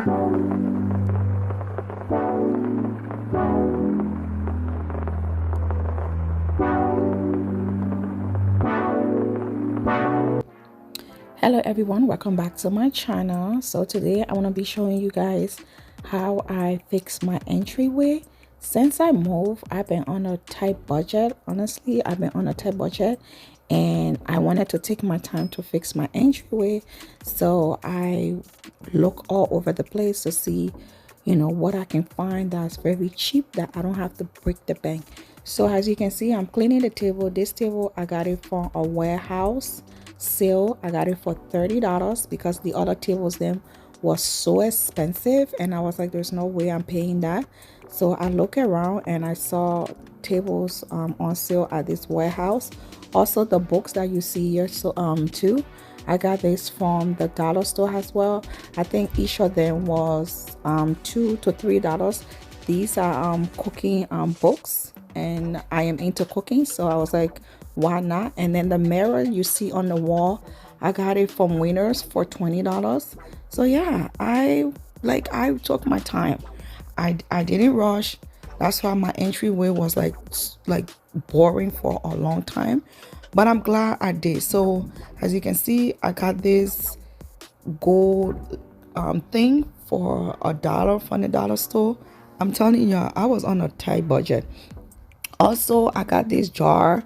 Hello everyone, welcome back to my channel. So today I want to be showing you guys how I fix my entryway. Since I moved, I've been on a tight budget. Honestly, I've been on a tight budget and I wanted to take my time to fix my entryway. So I look all over the place to see, what I can find that's very cheap that I don't have to break the bank. So as you can see, I'm cleaning the table. This table, I got it from a warehouse sale. I got it for $30 because the other tables them was so expensive and I was like, there's no way I'm paying that. So I look around and I saw tables on sale at this warehouse. Also the books that you see here, so too, I got this from the dollar store as well. I think each of them was $2 to $3. These are cooking books and I am into cooking, so I was like, why not? And then the mirror you see on the wall, I got it from Winners for $20. So yeah, I took my time. I didn't rush. That's why my entryway was like boring for a long time, but I'm glad I did. So as you can see, I got this gold thing for $1 from the dollar store. I'm telling you, I was on a tight budget. Also, I got this jar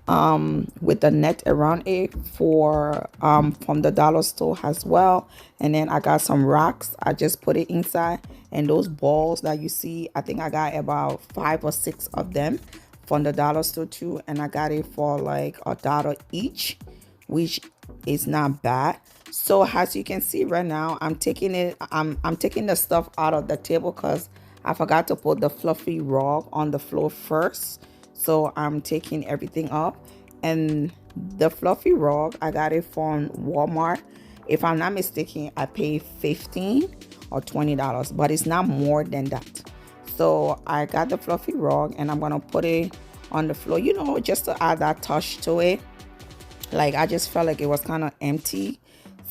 with the net around it for from the dollar store as well. And then I got some rocks. I just put it inside, and those balls that you see, I think I got about 5 or 6 of them from the dollar store too, and I got it for like $1 each, which is not bad. So as you can see right now, I'm taking the stuff out of the table because I forgot to put the fluffy rug on the floor first. So I'm taking everything up, and the fluffy rug, I got it from Walmart. If I'm not mistaken, I paid $15 or $20, but it's not more than that. So I got the fluffy rug and I'm gonna put it on the floor, just to add that touch to it. Like I just felt like it was kind of empty,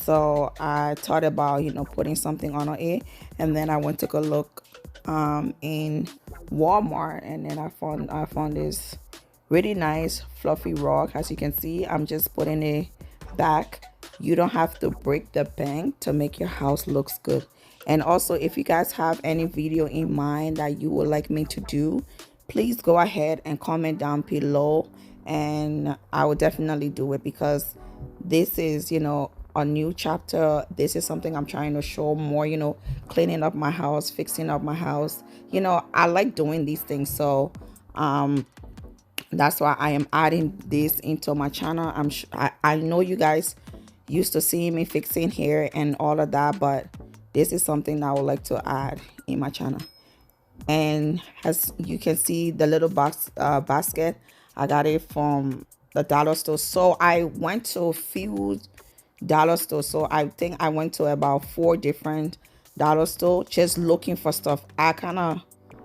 so I thought about putting something on it. And then I went to go look in Walmart, and then I found this really nice fluffy rug. As you can see, I'm just putting it back. You don't have to break the bank to make your house looks good. And also, if you guys have any video in mind that you would like me to do, please go ahead and comment down below, and I will definitely do it, because this is a new chapter. This is something I'm trying to show more, cleaning up my house, fixing up my house. I like doing these things, so that's why I am adding this into my channel. I know you guys used to seeing me fixing hair and all of that, but this is something I would like to add in my channel. And as you can see, the little box basket, I got it from the dollar store. So I went to a few dollar stores. So I think I went to about 4 different dollar stores just looking for stuff. I kind of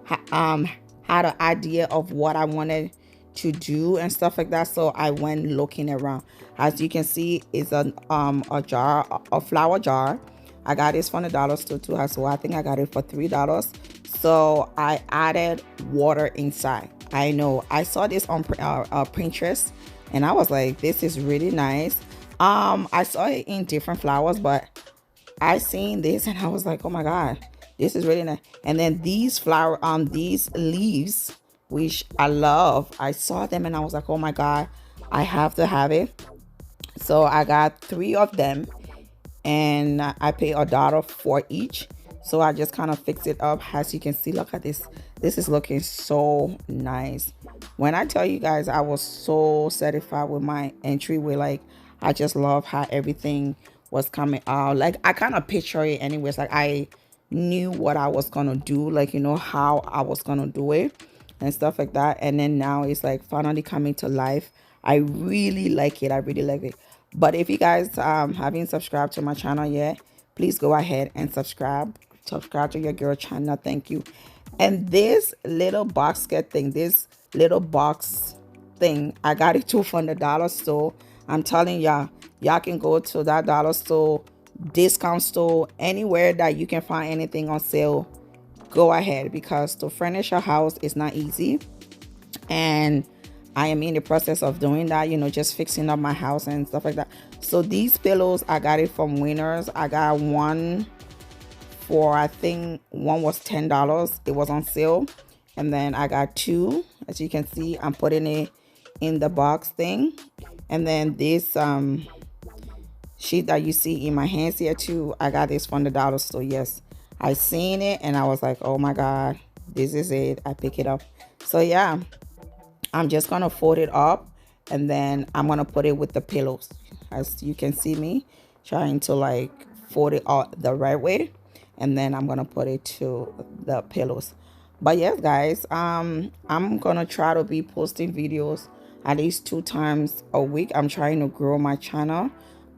had an idea of what I wanted to do and stuff like that, so I went looking around. As you can see, it's a jar, a flower jar. I got this from the dollar store too as well. I think I got it for $3. So I added water inside. I know I saw this on Pinterest, and I was like, this is really nice. I saw it in different flowers, but I seen this and I was like, oh my god, this is really nice. And then these these leaves, which I love, I saw them and I was like, oh my god, I have to have it. So I got 3 of them, and I paid $1 for each. So I just kind of fix it up. As you can see, look at this. This is looking so nice. When I tell you guys, I was so satisfied with my entryway. Like, I just love how everything was coming out. Like, I kind of picture it anyways. Like, I knew what I was gonna do, like, how I was gonna do it and stuff like that. And then now it's like finally coming to life. I really like it. I really like it. But if you guys haven't subscribed to my channel yet, please go ahead and subscribe to your girl channel. Thank you. And this little basket thing, this little box thing, I got it too from the dollar store. I'm telling y'all can go to that dollar store discount store, anywhere that you can find anything on sale, go ahead, because to furnish a house is not easy. And I am in the process of doing that, you know, just fixing up my house and stuff like that. So these pillows, I got it from Winners. I got one for, I think one was $10. It was on sale. And then I got two. As you can see, I'm putting it in the box thing. And then this sheet that you see in my hands here too, I got this from the dollar store. Yes, I seen it and I was like, oh my god, this is it. I pick it up. So yeah, I'm just gonna fold it up, and then I'm gonna put it with the pillows. As you can see me trying to like fold it out the right way, and then I'm gonna put it to the pillows. But yes guys, I'm gonna try to be posting videos at least 2 times a week. I'm trying to grow my channel.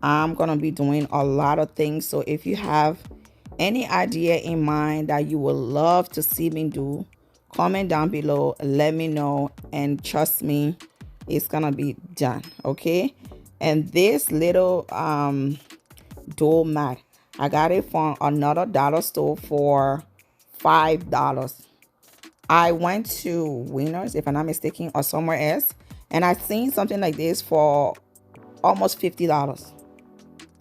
I'm gonna be doing a lot of things, so if you have any idea in mind that you would love to see me do, comment down below, let me know, and trust me, it's gonna be done. Okay. And this little door mat, I got it from another dollar store for $5. I went to Winners, if I'm not mistaken, or somewhere else, and I seen something like this for almost $50.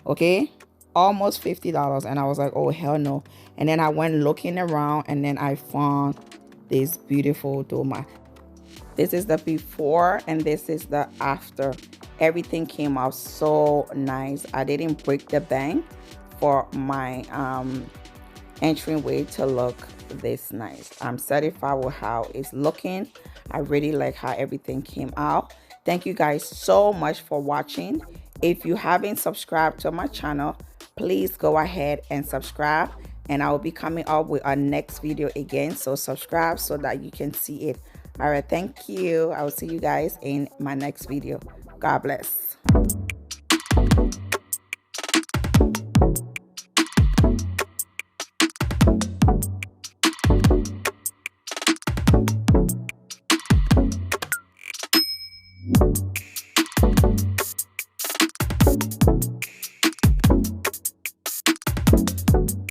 Okay, almost $50. And I was like, oh hell no. And then I went looking around, and then I found this beautiful doma. This is the before and this is the after. Everything came out so nice. I didn't break the bank for my entryway to look this nice. I'm satisfied with how it's looking. I really like how everything came out. Thank you guys so much for watching. If you haven't subscribed to my channel, please go ahead and subscribe, and I will be coming up with our next video again. So subscribe so that you can see it. All right, thank you. I will see you guys in my next video. God bless.